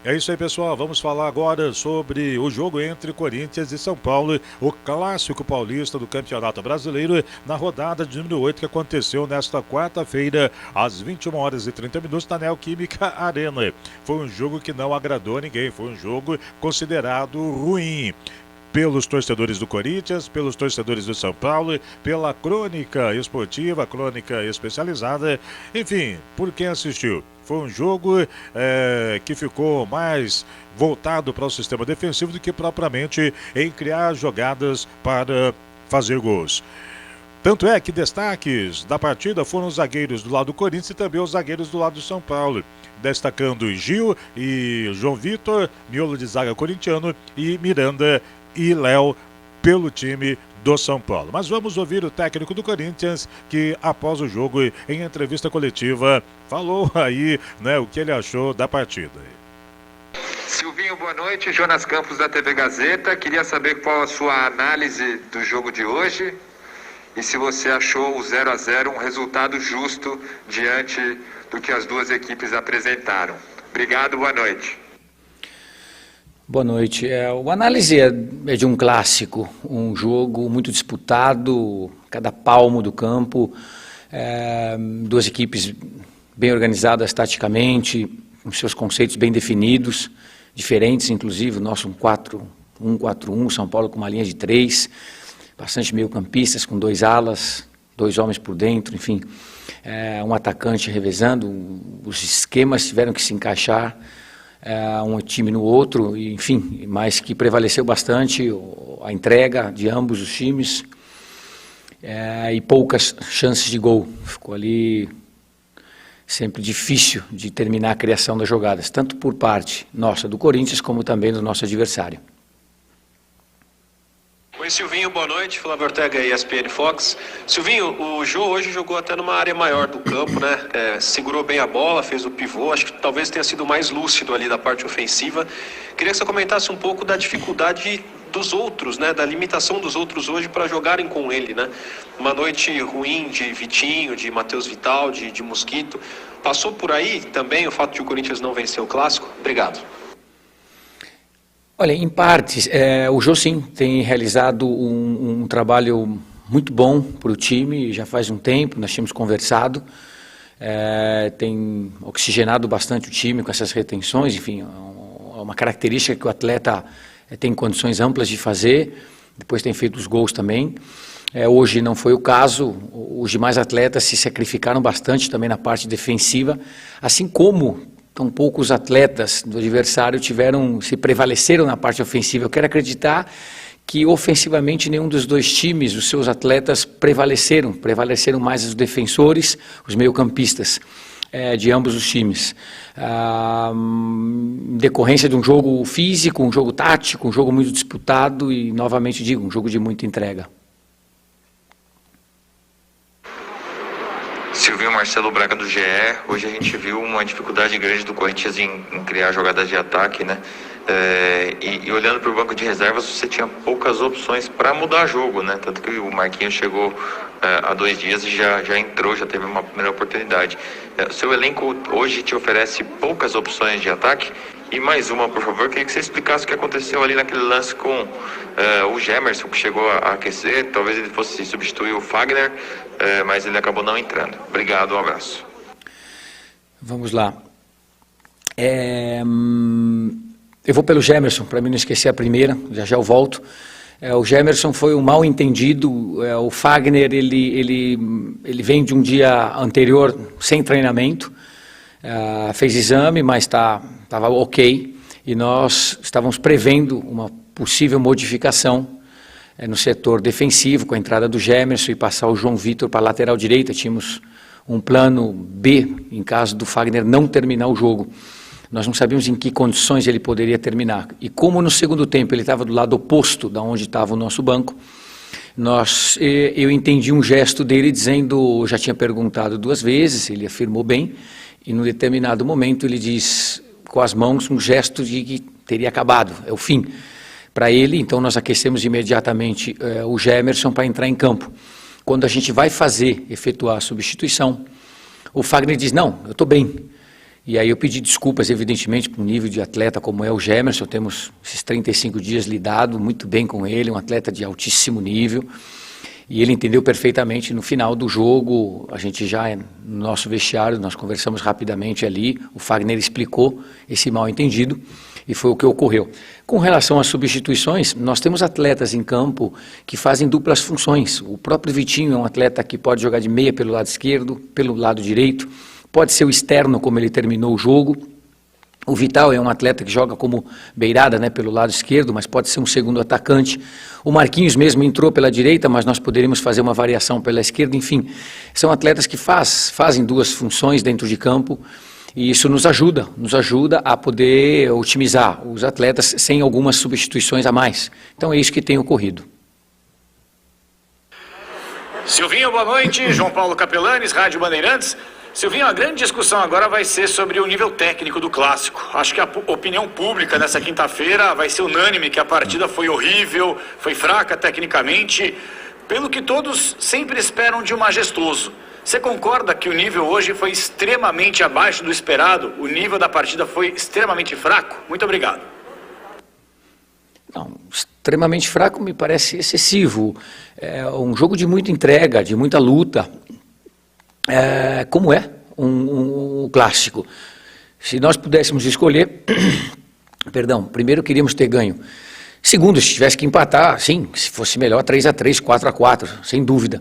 É isso aí, pessoal. Vamos falar agora sobre o jogo entre Corinthians e São Paulo, o clássico paulista do Campeonato Brasileiro, na rodada de número 8, que aconteceu nesta quarta-feira, às 21h30, na Neoquímica Arena. Foi um jogo que não agradou ninguém, foi um jogo considerado ruim pelos torcedores do Corinthians, pelos torcedores do São Paulo, pela crônica esportiva, crônica especializada, enfim, por quem assistiu. Foi um jogo que ficou mais voltado para o sistema defensivo do que propriamente em criar jogadas para fazer gols. Tanto é que destaques da partida foram os zagueiros do lado do Corinthians e também os zagueiros do lado do São Paulo. Destacando Gil e João Vitor, miolo de zaga corintiano, e Miranda e Léo pelo time do São Paulo. Mas vamos ouvir o técnico do Corinthians, que após o jogo, em entrevista coletiva, falou aí, né, o que ele achou da partida. Silvinho, boa noite. Jonas Campos da TV Gazeta. Queria saber qual a sua análise do jogo de hoje e se você achou o 0-0 um resultado justo diante do que as duas equipes apresentaram. Obrigado, boa noite. Boa noite. A análise é de um clássico, um jogo muito disputado, cada palmo do campo, duas equipes bem organizadas taticamente, com seus conceitos bem definidos, diferentes inclusive, o nosso 1-4-1, São Paulo com uma linha de 3, bastante meio-campistas com 2 alas, 2 homens por dentro, enfim, um atacante revezando, os esquemas tiveram que se encaixar, um time no outro, enfim, mas que prevaleceu bastante a entrega de ambos os times e poucas chances de gol. Ficou ali sempre difícil de terminar a criação das jogadas, tanto por parte nossa do Corinthians, como também do nosso adversário. Oi, Silvinho, boa noite. Flávio Ortega, ESPN Fox. Silvinho, o Jô hoje jogou até numa área maior do campo, né? Segurou bem a bola, fez o pivô. Acho que talvez tenha sido mais lúcido ali da parte ofensiva. Queria que você comentasse um pouco da dificuldade dos outros, né? Da limitação dos outros hoje para jogarem com ele, né? Uma noite ruim de Vitinho, de Matheus Vital, de Mosquito. Passou por aí também o fato de o Corinthians não vencer o Clássico? Obrigado. Olha, em partes, o Jô sim tem realizado um trabalho muito bom para o time, já faz um tempo, nós tínhamos conversado, tem oxigenado bastante o time com essas retenções, enfim, é uma característica que o atleta tem condições amplas de fazer, depois tem feito os gols também. Hoje não foi o caso, os demais atletas se sacrificaram bastante também na parte defensiva, assim como tão poucos atletas do adversário se prevaleceram na parte ofensiva. Eu quero acreditar que ofensivamente nenhum dos dois times, os seus atletas prevaleceram mais os defensores, os meio-campistas de ambos os times. Em decorrência de um jogo físico, um jogo tático, um jogo muito disputado e, novamente digo, um jogo de muita entrega. Silvinho, Marcelo Braga do GE. Hoje a gente viu uma dificuldade grande do Corinthians em criar jogadas de ataque, né? E olhando para o banco de reservas, você tinha poucas opções para mudar jogo, né? Tanto que o Marquinhos chegou há 2 dias e já entrou, já teve uma primeira oportunidade. Seu elenco hoje te oferece poucas opções de ataque. E mais uma, por favor, queria que você explicasse o que aconteceu ali naquele lance com o Gemerson, que chegou a aquecer. Talvez ele fosse substituir o Fagner, mas ele acabou não entrando. Obrigado, um abraço. Vamos lá. Eu vou pelo Gemerson, para mim não esquecer a primeira, já eu volto. O Gemerson foi um mal entendido, o Fagner ele vem de um dia anterior sem treinamento, fez exame, mas estava ok, e nós estávamos prevendo uma possível modificação no setor defensivo, com a entrada do Gemerson e passar o João Vitor para a lateral direita. Tínhamos um plano B, em caso do Fagner não terminar o jogo. Nós não sabíamos em que condições ele poderia terminar. E como no segundo tempo ele estava do lado oposto da onde estava o nosso banco, eu entendi um gesto dele dizendo, já tinha perguntado 2 vezes, ele afirmou bem, e num determinado momento ele diz com as mãos um gesto de que teria acabado, é o fim. Para ele, então nós aquecemos imediatamente o Gemerson para entrar em campo. Quando a gente vai efetuar a substituição, o Fagner diz, não, eu estou bem. E aí eu pedi desculpas, evidentemente, para um nível de atleta como é o Gemerson. Temos esses 35 dias lidado muito bem com ele, um atleta de altíssimo nível. E ele entendeu perfeitamente. No final do jogo, a gente já, no nosso vestiário, nós conversamos rapidamente ali, o Fagner explicou esse mal-entendido e foi o que ocorreu. Com relação às substituições, nós temos atletas em campo que fazem duplas funções. O próprio Vitinho é um atleta que pode jogar de meia pelo lado esquerdo, pelo lado direito, pode ser o externo, como ele terminou o jogo. O Vital é um atleta que joga como beirada, né, pelo lado esquerdo, mas pode ser um segundo atacante. O Marquinhos mesmo entrou pela direita, mas nós poderíamos fazer uma variação pela esquerda. Enfim, são atletas que fazem duas funções dentro de campo, e isso nos ajuda a poder otimizar os atletas sem algumas substituições a mais. Então é isso que tem ocorrido. Silvinho, boa noite. João Paulo Capelanes, Rádio Bandeirantes. Silvinho, a grande discussão agora vai ser sobre o nível técnico do Clássico. Acho que a opinião pública nessa quinta-feira vai ser unânime que a partida foi horrível, foi fraca tecnicamente, pelo que todos sempre esperam de um majestoso. Você concorda que o nível hoje foi extremamente abaixo do esperado? O nível da partida foi extremamente fraco? Muito obrigado. Não, extremamente fraco me parece excessivo. É um jogo de muita entrega, de muita luta. Como é um clássico. Se nós pudéssemos escolher, perdão, primeiro queríamos ter ganho. Segundo, se tivesse que empatar, sim, se fosse melhor 3-3, 4-4, sem dúvida.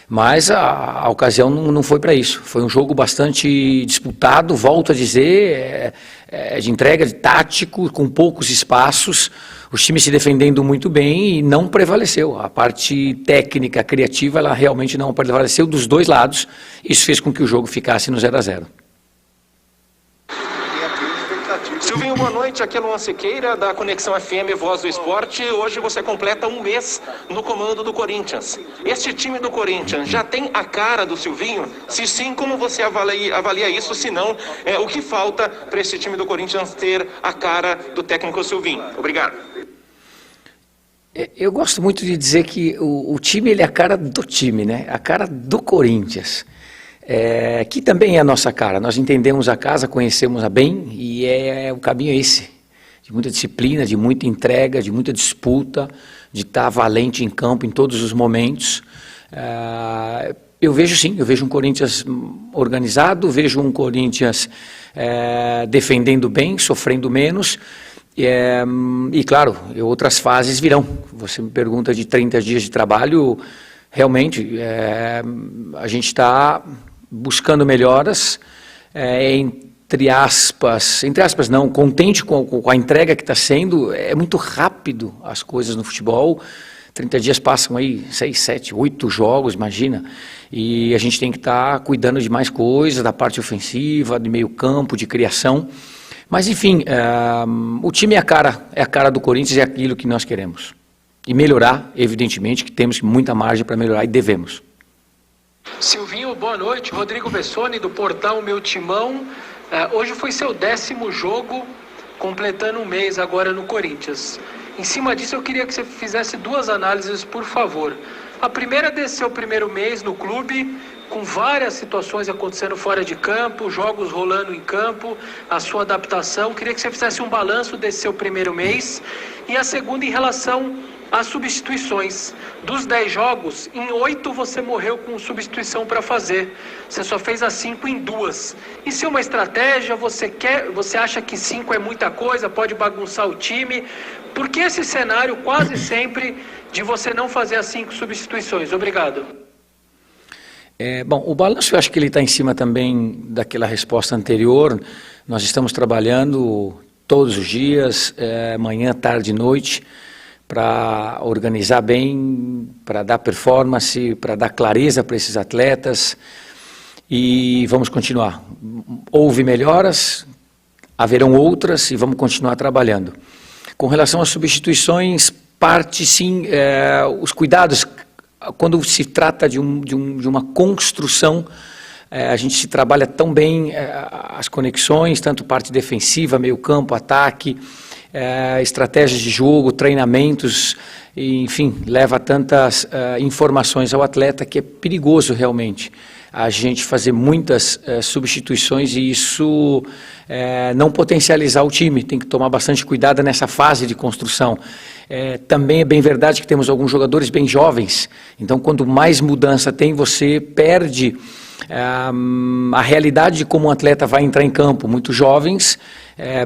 Mas a ocasião não foi para isso. Foi um jogo bastante disputado, volto a dizer, de entrega, de tático, com poucos espaços, os times se defendendo muito bem e não prevaleceu. A parte técnica, criativa, ela realmente não prevaleceu dos dois lados. Isso fez com que o jogo ficasse no 0-0. Silvinho, boa noite. Aqui é Luan Siqueira, da Conexão FM Voz do Esporte. Hoje você completa um mês no comando do Corinthians. Este time do Corinthians já tem a cara do Silvinho? Se sim, como você avalia isso? Se não, o que falta para esse time do Corinthians ter a cara do técnico Silvinho? Obrigado. Eu gosto muito de dizer que o time ele é a cara do time, né? A cara do Corinthians. Que também é a nossa cara. Nós entendemos a casa, conhecemos-a bem e o caminho é esse, de muita disciplina, de muita entrega, de muita disputa, de estar valente em campo em todos os momentos. Eu vejo um Corinthians organizado, vejo um Corinthians defendendo bem, sofrendo menos, e claro, outras fases virão. Você me pergunta de 30 dias de trabalho, realmente a gente está buscando melhoras, entre aspas não, contente com a entrega que está sendo. É muito rápido as coisas no futebol, 30 dias passam aí 6, 7, 8 jogos, imagina, e a gente tem que estar cuidando de mais coisas, da parte ofensiva, de meio campo, de criação, mas enfim, o time é a cara do Corinthians, é aquilo que nós queremos, e melhorar, evidentemente, que temos muita margem para melhorar e devemos. Silvinho, boa noite. Rodrigo Bessoni, do portal Meu Timão. Hoje foi seu 10º jogo, completando um mês agora no Corinthians. Em cima disso, eu queria que você fizesse 2 análises, por favor. A primeira desse seu primeiro mês no clube, com várias situações acontecendo fora de campo, jogos rolando em campo, a sua adaptação. Queria que você fizesse um balanço desse seu primeiro mês. E a segunda em relação as substituições. Dos 10 jogos, em 8 você morreu com substituição para fazer. Você só fez as 5 em 2. Isso é uma estratégia? Você acha que 5 é muita coisa, pode bagunçar o time? Por que esse cenário quase sempre de você não fazer as 5 substituições? Obrigado. Bom, o balanço eu acho que ele está em cima também daquela resposta anterior. Nós estamos trabalhando todos os dias, manhã, tarde e noite, para organizar bem, para dar performance, para dar clareza para esses atletas, e vamos continuar. Houve melhoras, haverão outras e vamos continuar trabalhando. Com relação às substituições, parte sim, os cuidados, quando se trata de uma construção, a gente se trabalha tão bem as conexões, tanto parte defensiva, meio campo, ataque, estratégias de jogo, treinamentos, enfim, leva tantas informações ao atleta que é perigoso realmente. a gente fazer muitas substituições e isso não potencializar o time. Tem que tomar bastante cuidado nessa fase de construção. Também é bem verdade que temos alguns jogadores bem jovens, então quanto mais mudança tem, você perde a realidade de como um atleta vai entrar em campo. Muitos jovens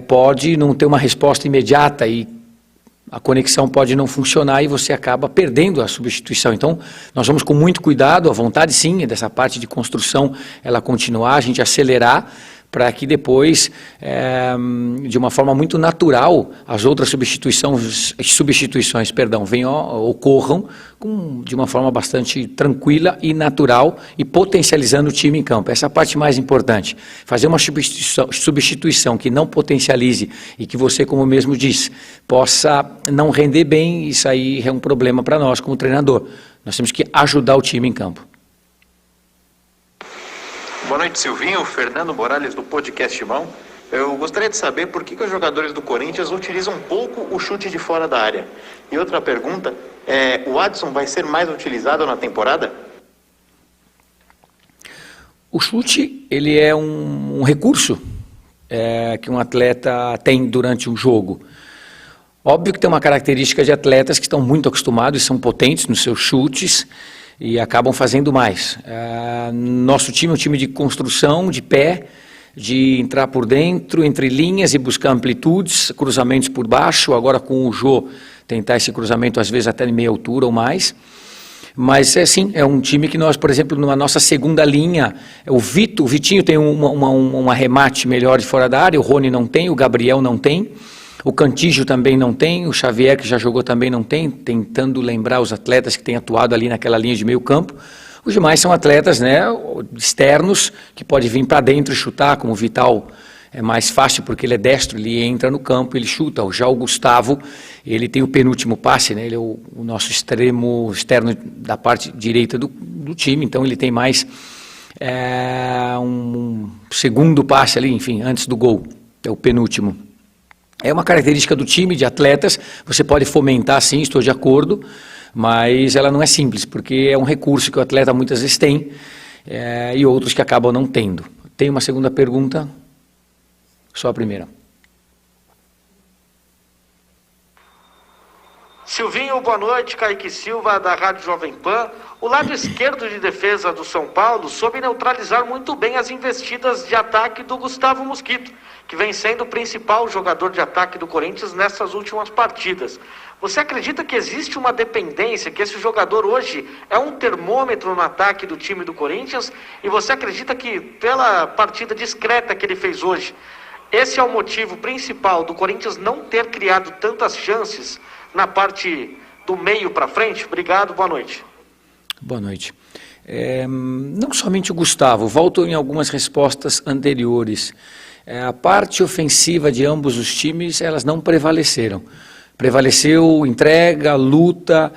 pode não ter uma resposta imediata e a conexão pode não funcionar e você acaba perdendo a substituição. Então, nós vamos com muito cuidado, a vontade sim, dessa parte de construção, ela continuar, a gente acelerar, para que depois, de uma forma muito natural, as outras substituições ocorram de uma forma bastante tranquila e natural e potencializando o time em campo. Essa é a parte mais importante. Fazer uma substituição que não potencialize e que você, como mesmo diz, possa não render bem, isso aí é um problema para nós como treinador. Nós temos que ajudar o time em campo. Boa noite, Silvinho. Fernando Morales, do Podcast Timão. Eu gostaria de saber por que os jogadores do Corinthians utilizam pouco o chute de fora da área. E outra pergunta, o Adson vai ser mais utilizado na temporada? O chute, ele é um recurso que um atleta tem durante um jogo. Óbvio que tem uma característica de atletas que estão muito acostumados e são potentes nos seus chutes, e acabam fazendo mais. Nosso time é um time de construção, de pé, de entrar por dentro, entre linhas e buscar amplitudes, cruzamentos por baixo, agora com o Jô, tentar esse cruzamento às vezes até em meia altura ou mais. Mas sim, é um time que nós, por exemplo, na nossa segunda linha, o Vitinho tem um arremate melhor de fora da área, o Rony não tem, o Gabriel não tem. O Cantígio também não tem, o Xavier, que já jogou, também não tem, tentando lembrar os atletas que têm atuado ali naquela linha de meio campo. Os demais são atletas, né, externos, que pode vir para dentro e chutar, como o Vital é mais fácil porque ele é destro, ele entra no campo, ele chuta. Já o Gustavo, ele tem o penúltimo passe, né, ele é o nosso extremo externo da parte direita do time, então ele tem mais um segundo passe ali, enfim, antes do gol, é o penúltimo. É uma característica do time, de atletas, você pode fomentar sim, estou de acordo, mas ela não é simples, porque é um recurso que o atleta muitas vezes tem e outros que acabam não tendo. Tem uma segunda pergunta? Só a primeira. Silvinho, boa noite. Kaique Silva, da Rádio Jovem Pan. O lado esquerdo de defesa do São Paulo soube neutralizar muito bem as investidas de ataque do Gustavo Mosquito, que vem sendo o principal jogador de ataque do Corinthians nessas últimas partidas. Você acredita que existe uma dependência, que esse jogador hoje é um termômetro no ataque do time do Corinthians? E você acredita que, pela partida discreta que ele fez hoje, esse é o motivo principal do Corinthians não ter criado tantas chances na parte do meio para frente? Obrigado, boa noite. Boa noite. Não somente o Gustavo, volto em algumas respostas anteriores. A parte ofensiva de ambos os times, elas não prevaleceram. Prevaleceu entrega, luta,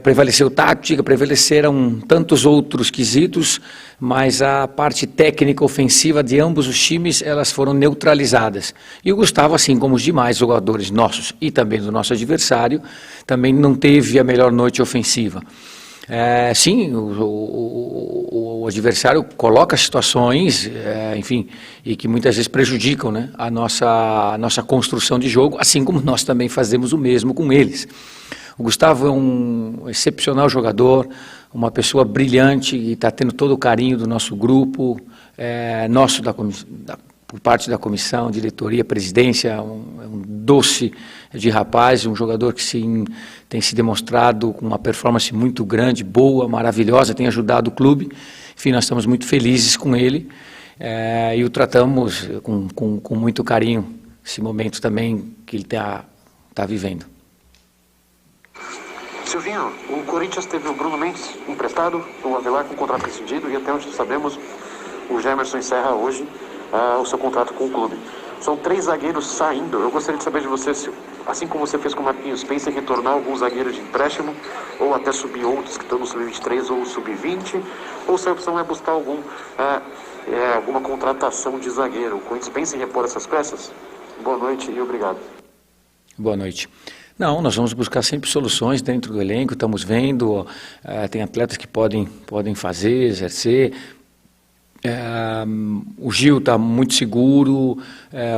prevaleceu tática, prevaleceram tantos outros quesitos, mas a parte técnica ofensiva de ambos os times, elas foram neutralizadas. E o Gustavo, assim como os demais jogadores nossos e também do nosso adversário, também não teve a melhor noite ofensiva. Sim, o adversário coloca situações, enfim, e que muitas vezes prejudicam, né, a nossa construção de jogo, assim como nós também fazemos o mesmo com eles. O Gustavo é um excepcional jogador, uma pessoa brilhante e está tendo todo o carinho do nosso grupo, nosso por parte da comissão, diretoria, presidência, um doce de rapaz, um jogador que tem se demonstrado com uma performance muito grande, boa, maravilhosa, tem ajudado o clube. Enfim, nós estamos muito felizes com ele e o tratamos com muito carinho, esse momento também que ele está vivendo. Silvinho, o Corinthians teve o Bruno Mendes emprestado, o Avelar com contrato rescindido e até onde sabemos, o Gemerson encerra hoje o seu contrato com o clube. São 3 zagueiros saindo. Eu gostaria de saber de você, se, assim como você fez com o Marquinhos, pensa em retornar alguns zagueiros de empréstimo, ou até subir outros que estão no sub-23 ou sub-20, ou se a opção é buscar alguma contratação de zagueiro. O Corinthians pensa em repor essas peças? Boa noite e obrigado. Boa noite. Não, nós vamos buscar sempre soluções dentro do elenco, estamos vendo, tem atletas que podem fazer, exercer. O Gil está muito seguro,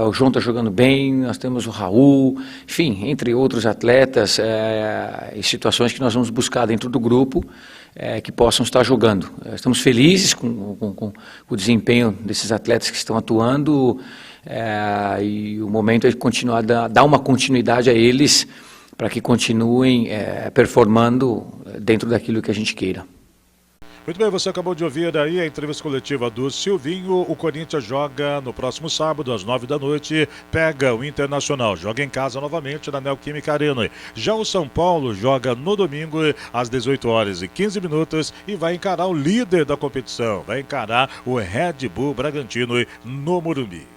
o João está jogando bem, nós temos o Raul, enfim, entre outros atletas e situações que nós vamos buscar dentro do grupo que possam estar jogando. Estamos felizes com o desempenho desses atletas que estão atuando e o momento é continuar, dar uma continuidade a eles para que continuem performando dentro daquilo que a gente queira. Muito bem, você acabou de ouvir aí a entrevista coletiva do Silvinho. O Corinthians joga no próximo sábado, às 9h, pega o Internacional. Joga em casa novamente na Neoquímica Arena. Já o São Paulo joga no domingo, às 18h15 e vai encarar o líder da competição. Vai encarar o Red Bull Bragantino no Morumbi.